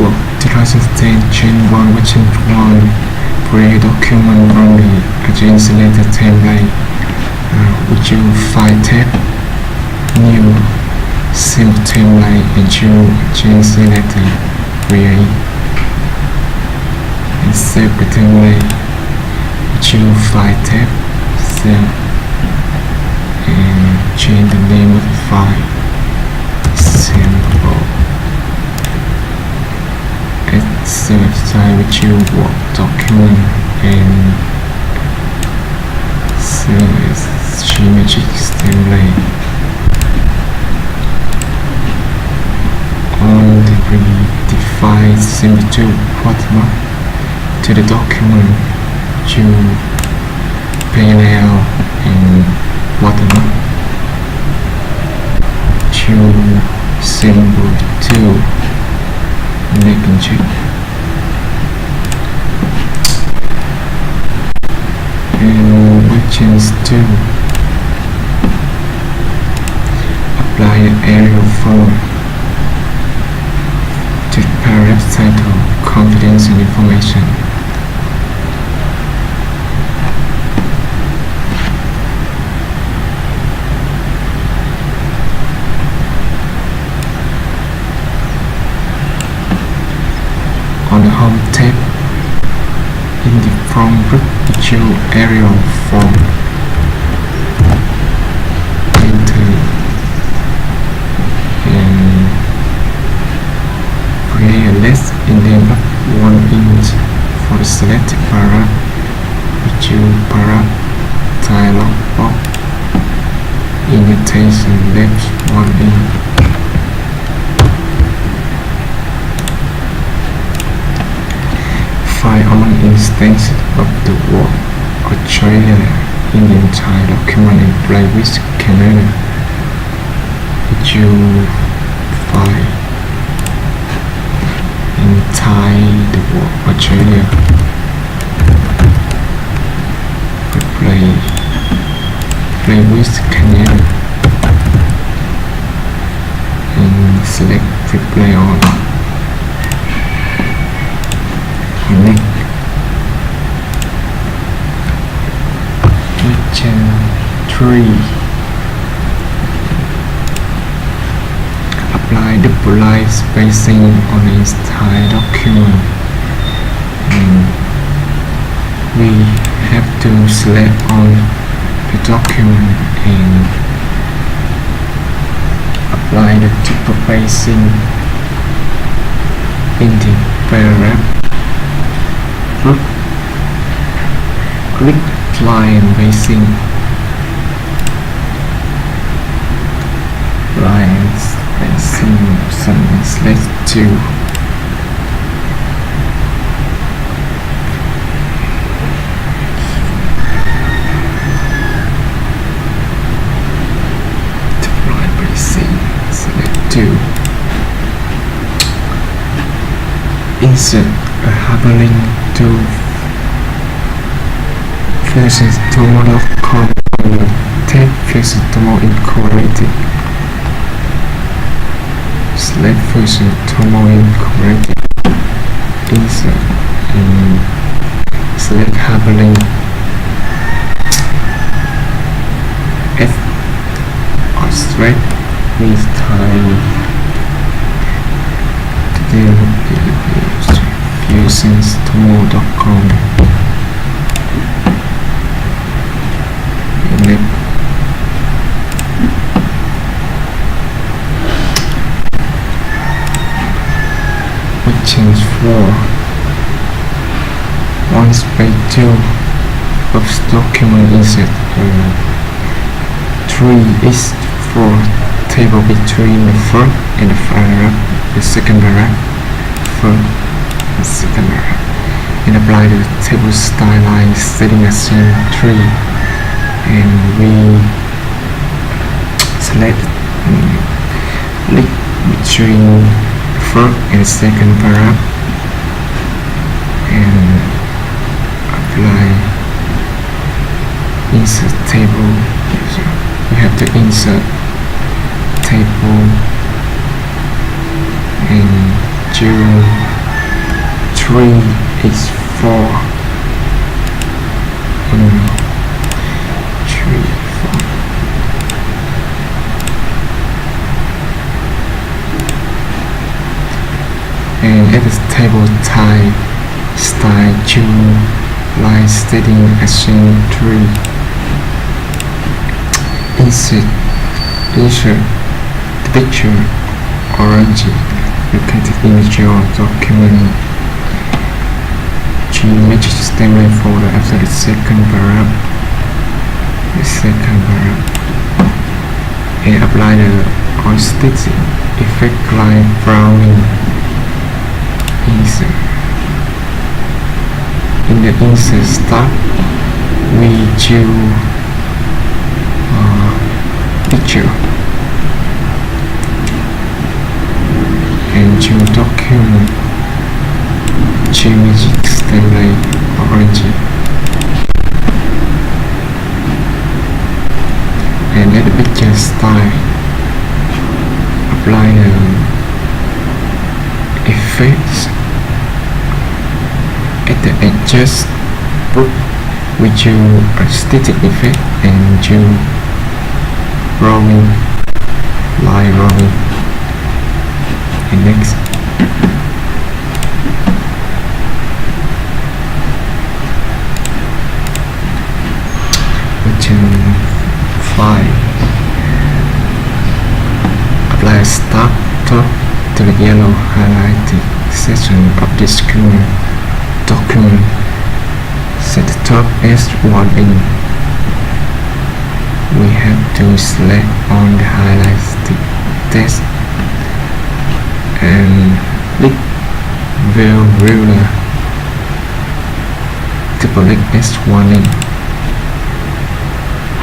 Work 2010 Change 1 Version 1. Create document from the Agent Letter template. Would you file tab, new, simple template, and choose Agent Letter, create, and save the template. Would you file tab, save, and change the name of the file. Simple. At save file with your Word document and save as Magic template. On the redefine symbol to watermark to the document, to panel and watermark to symbol to make and check. And Versions 2. Apply an area form to paragraph title, confidential information. On the home tab, in the form group, issue area form. Enter. Create a list in length of 1 inch for the selected paragraph. Issue paragraph dialog box. Indentation left 1 inch. File on instance of the word Australia in the entire document in play with Canada. Issue file entire the word Australia. Play with Canada and select replay on. Connect. Version 3. Apply the polite spacing on the entire document, and we have to select on the document and apply the type spacing in the paragraph. Click apply and spacing. Lines and select 2. Apply spacing, select 2. Insert a hyperlink to version2010.com. Tab version2010 select version2010 insert and select hyperlink F or straight with time version2010.com Version 4. Once page 2 of document insert 3 is for table between the first and the paragraph, the second paragraph, first and second paragraph, and apply the table style line setting as 3, and we select link between first and second paragraph and apply insert table. So we have to insert table and 0 3 is 4. No, 3, 4. And at the table type style, choose line stating action 3. Insert the picture orange located in your document. Change message statement folder after the second paragraph. And apply the on-stitching effect like browning. Insert. In the insert step, we choose picture and choose document. Change template orange and at the picture style apply the effects. At the adjust group we choose a static effect and choose rolling, line rolling. And next button 5, apply start top to the yellow highlighted section of this document. Set the top as one in. We have to select on the highlighted text and click View Ruler to select S1 in.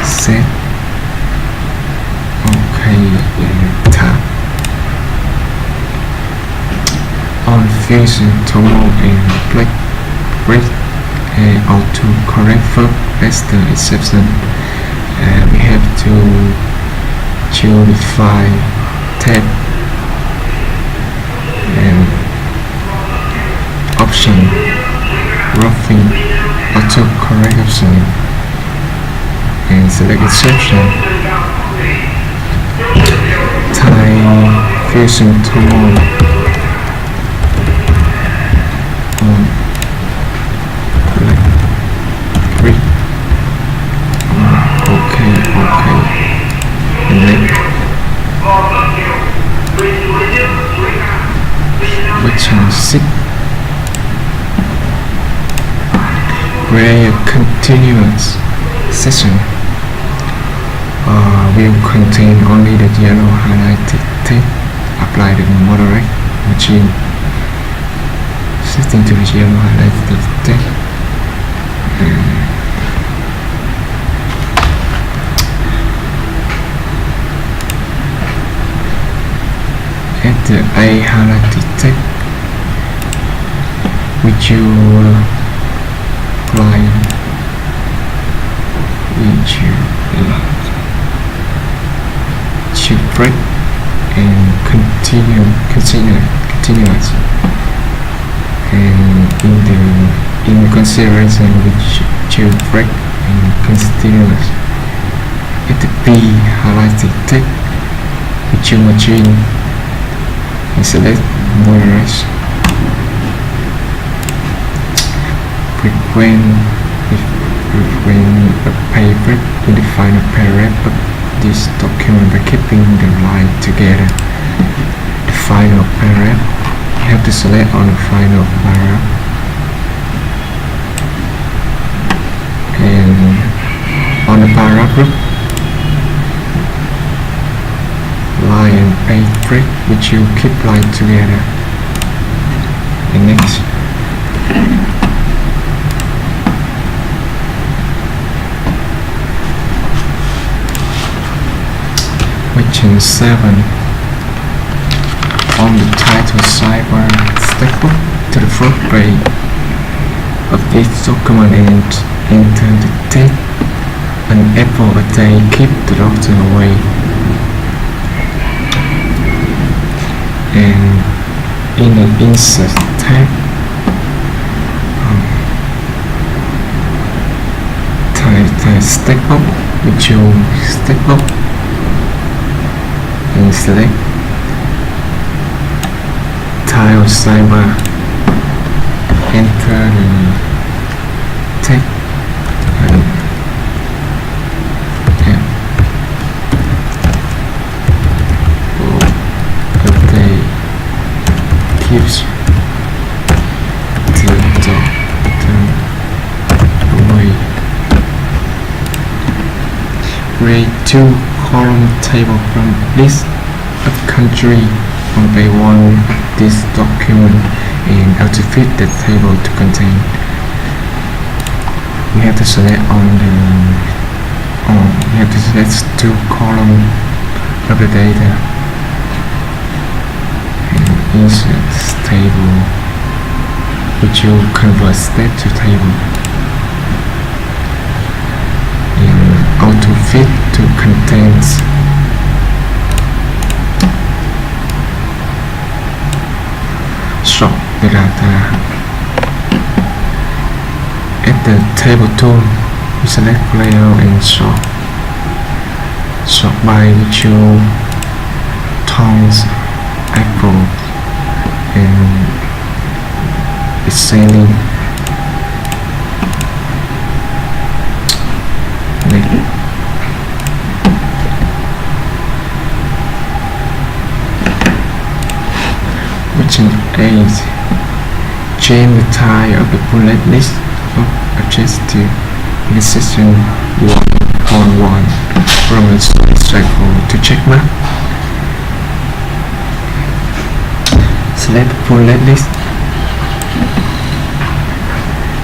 Set OK and tap on Fusion Tool and click Break and auto correct for as the exception. We have to choose the file tab and option roughing auto correct option and select exception. Type Fusion Tool on click OK and then button 6 create a continuous session will contain only the yellow highlighted text. Apply the moderate machine setting to the yellow highlighted text. At the A highlighted text, which you apply to break and continuous, and in consideration which to break and continuous. At the B highlighted text, which you machine and select moderate. When a paper in the final paragraph of this document by keeping the line together. The final paragraph, you have to select on the final paragraph and on the paragraph group, line and page break, which you keep line together. And next Question 7. On the title sidebar, staple to the front page of each document and enter the text an apple a day, keep the doctor away. And in the insert tab, the stack box, we choose stack box and select tile sidebar, enter the text and update keeps away. Create two column table from list of country on page 1 of this document and how to fit the table to contain. We have to select we have to select two columns of the data and insert this table, which will convert step to table. Auto fit to contents. Sort the data. At the table tool, we select layout and sort. Sort by visual tones, Apple, and ascending. Option 8. Change the type of the bullet list of objective in the section 1.1 from the cycle to checkmark. Select bullet list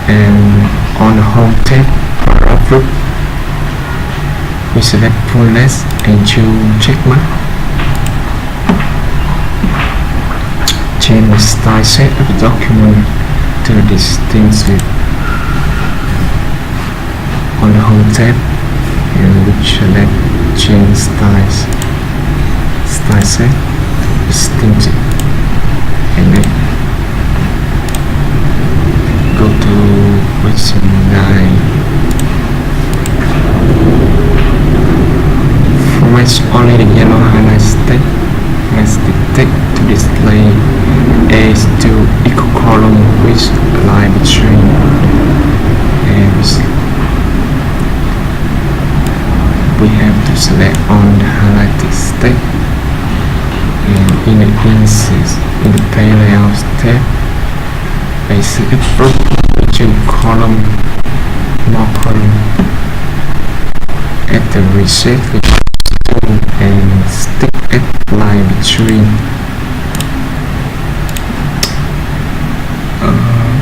and on the home tab paragraph group, we select bullets and choose checkmark. Change the style set of the document to distinctive on the home tab, and we select change style set to distinctive, and then go to question 9. Format only the yellow highlight text to display as to equal column with line between, and we have to select on the highlighted text, and in the instance in the page layout tab, basic group, we choose column, more column. At the reset, we and stick at line between.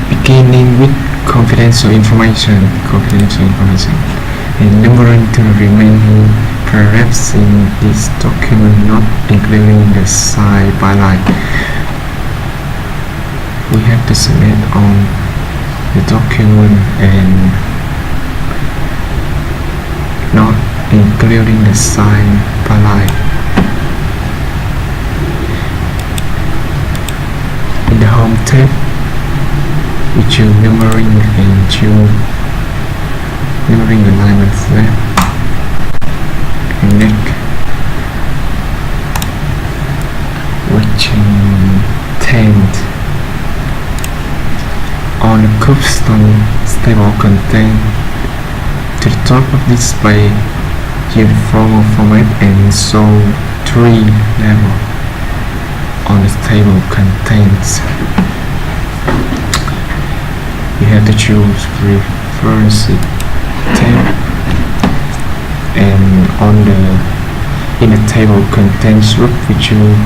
Beginning with confidential information, and numbering to the remaining paragraphs in this document, not including the side by line. We have to select on the document and not including the side by line. In the home tab, we choose numbering and choose numbering alignment left and neck, watching 10 on the capstone stable content to the top of display. Use formal format and show 3 level on the table contents. We have to choose reference tab, and on the in the table contents group, we choose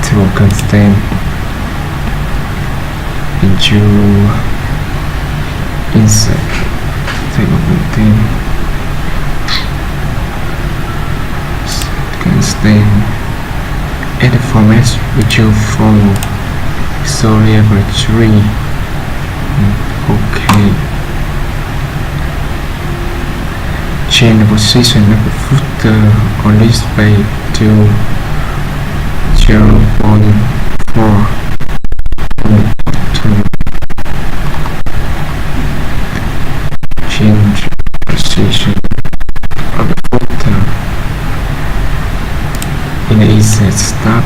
table content and choose insert table content. At the format, we choose follow, so level 3. Okay. Change the position of the footer on this page to 0.4 on the bottom. Change the insert start,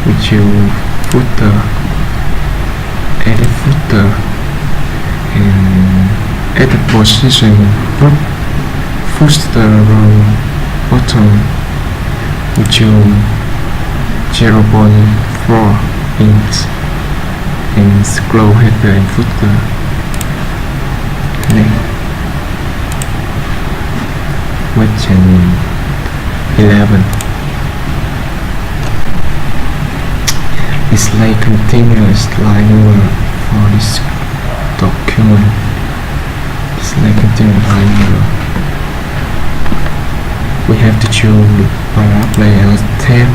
which you footer, edit footer, and at the position group footer row bottom, which you 0.4 inch, and scroll header and footer. Next, question 11. Display continuous line number for this document. Display continuous line number. We have to choose the paragraph layout tab,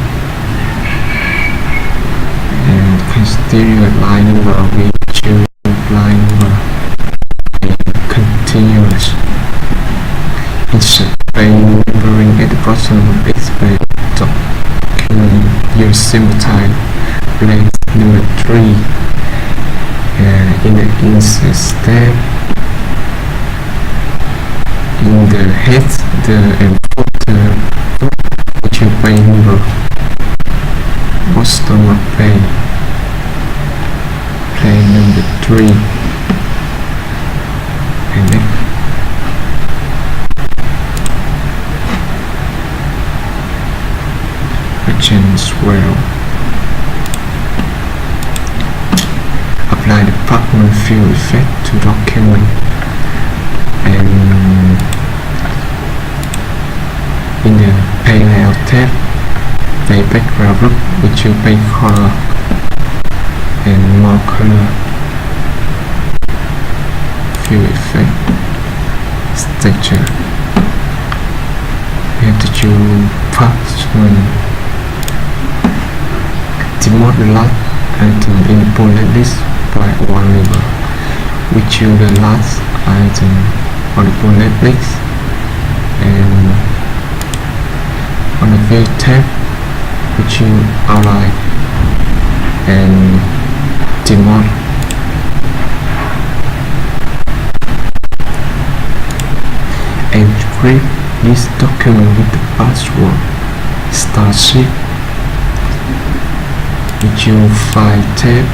and continuous line number. We choose line number and continuous. Insert page numbering at the bottom of this page document. Use symbol type place number 3 in the insert step. In the head, the and footer, which you page number. Bottom of page number 3, and next. Question 12. Apply the background fill effect to document, and in the page layout tab, page background group, which you page color and more color, fill effect, texture. You have to choose parchment. Demote the last item in the bullet list by one level. We choose the last item on the bullet list, and on the fill tab we choose outline and demote. Encrypt this document with the password starship. We choose File tab,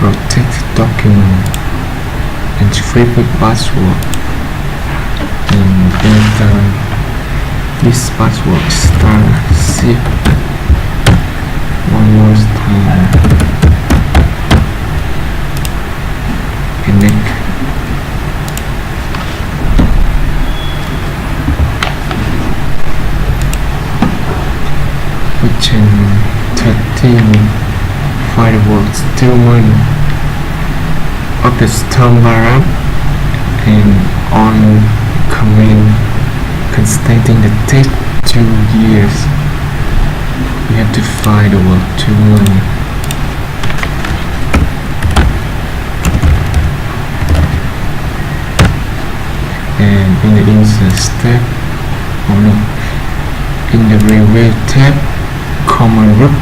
rotate document, encrypt with password, and enter this password starship one more time. Connect. Question 13. Find the word Stillman of the storm bar and on command constating the text 2 years. We have to find the word Stillman. And in the insert step, in the review tab, command group,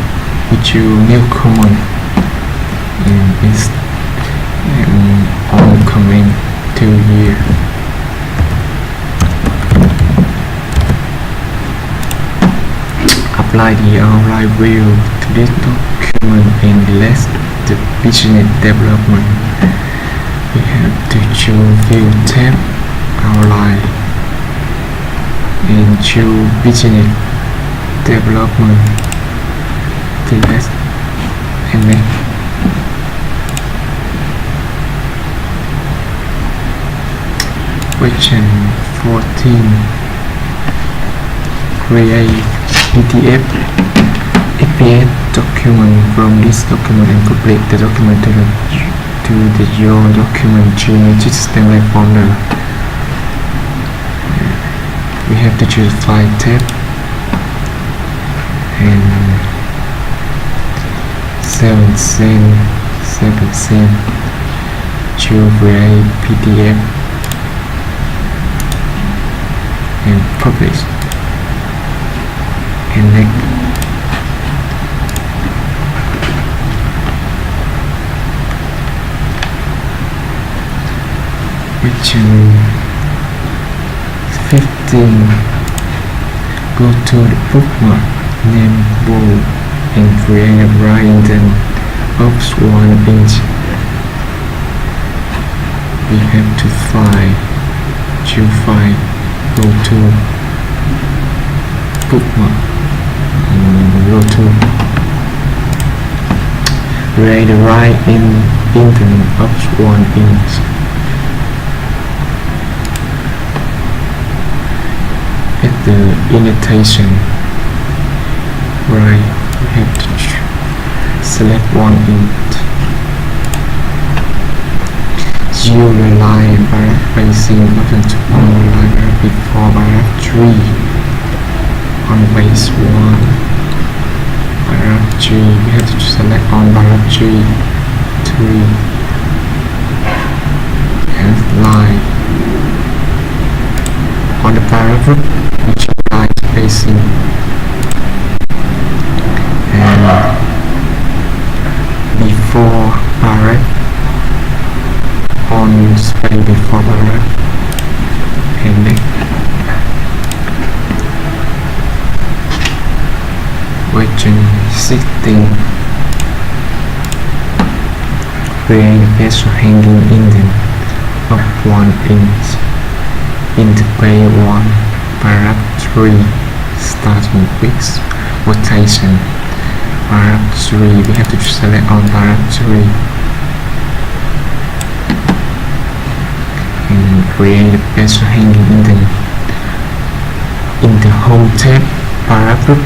which you new command is on command 2 year. Apply the outline view to this document and delete the business development. We have to choose view tab, outline, and choose business development, delete, and next. Question 14. Create PDF document from this document and publish the document to the your document Gmail system folder. We have to choose File tab and 7 choose Create PDF and publish, and next. Question 15. Go to the bookmark name bold and create a right indent of 1 inch. We have to choose file, go to bookmark and go to create a right indent of 1 inch. At the indentation, right, we have to select 1 inch. Use the line and paragraph spacing button to on line before paragraph 3 on base 1. Paragraph 3, we have to select on paragraph 3, 3 and line. On the paragraph, we choose line spacing and before paragraph on space before paragraph and next. Question 16. Create a special hanging indent of 1 inch in the page 1, paragraph 3, starting with rotation. Paragraph 3, we have to select on paragraph 3 and create a special hanging indent in the home tab paragraph.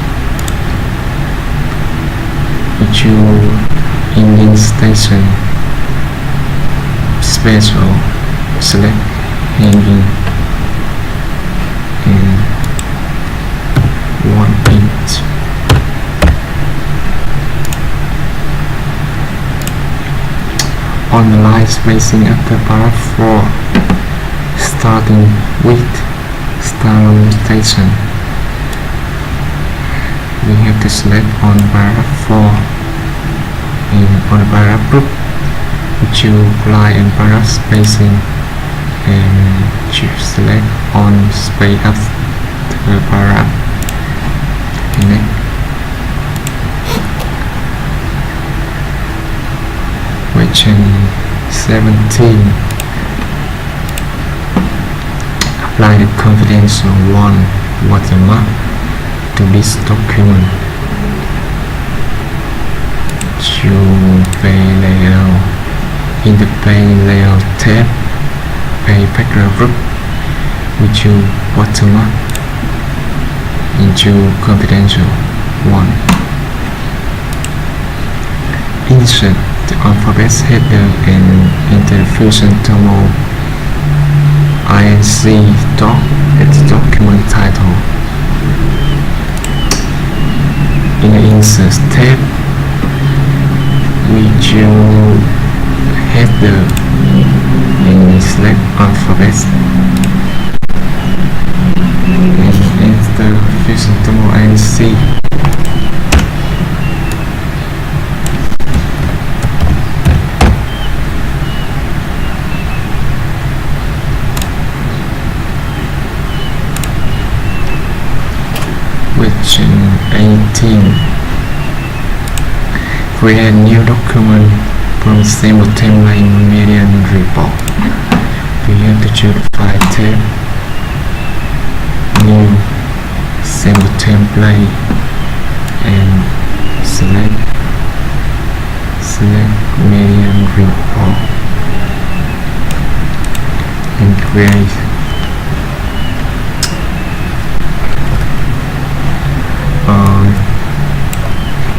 We choose indentation special, select hanging and 1 inch. On the line spacing after paragraph 4, starting with style rotation, we have to select on paragraph 4 and on the paragraph group we choose line and paragraph spacing and choose select on space after paragraph and next. Question 17. Apply the confidential 1 watermark to this document. Choose page layout. In the page layout tab, page paragraph group, we choose watermark and choose confidential 1. Insert the alphabet header and enter the Fusion Turbo INC doc at the document title. In the Insert tab, we choose header and select alphabet and enter Fusion Turbo INC. Question 18. Create a new document from sample template median report. We have to choose File tab, New Sample Template and select median report and create.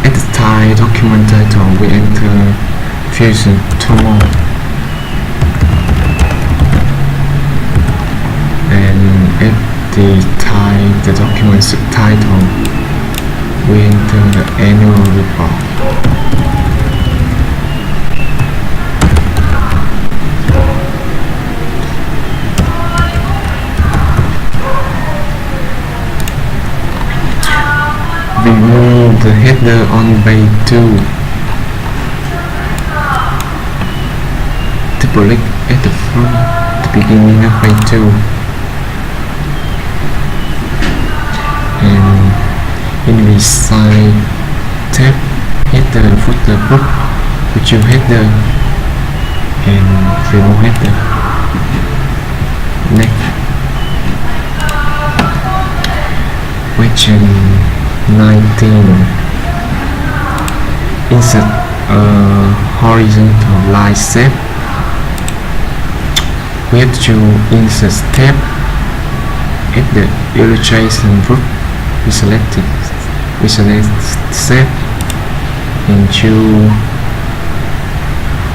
At the document title, we enter Fusion Turbo and at the document subtitle, we enter the annual report. Remove the header on page 2. Double-click at the front, the beginning of page 2 and in the side tab, header, footer, group, which you header and remove header. Next, question 19. Insert a horizontal line shape. We have to insert step at the illustration group. We select shape and choose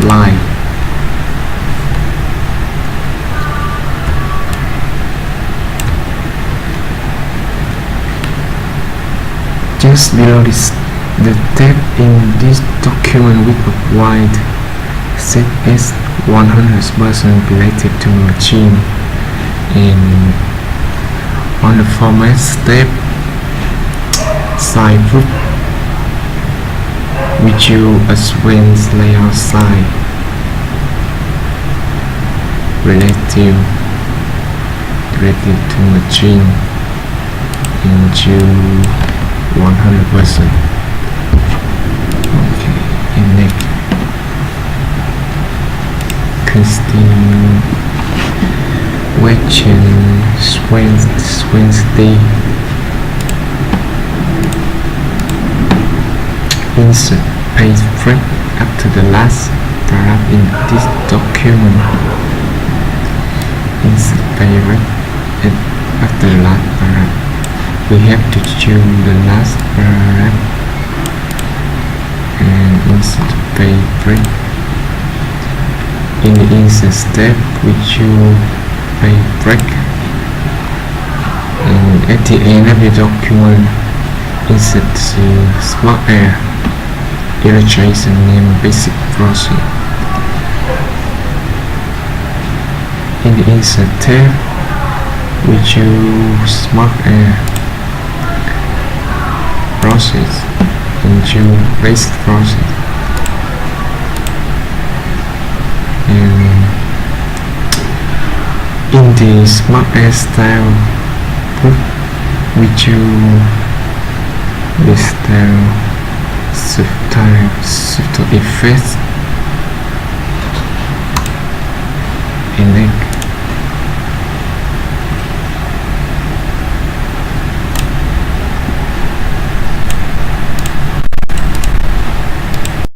line. Just below this, the tab in this document we provide set as 100% related to machine, and on the format step side group we choose advanced layout side relative to machine and choose 100%. Okay, and next continue. Question 20. Insert page break after the last paragraph in this document. Insert page break after the last paragraph. We have to choose the last paragraph and insert page break. In the insert step, we choose page break, and at the end of the document, insert the smart air illustration name basic process. In the insert tab, we choose smart air process and choose basic process. And in the smart air style group, we choose the style subtle effects, and then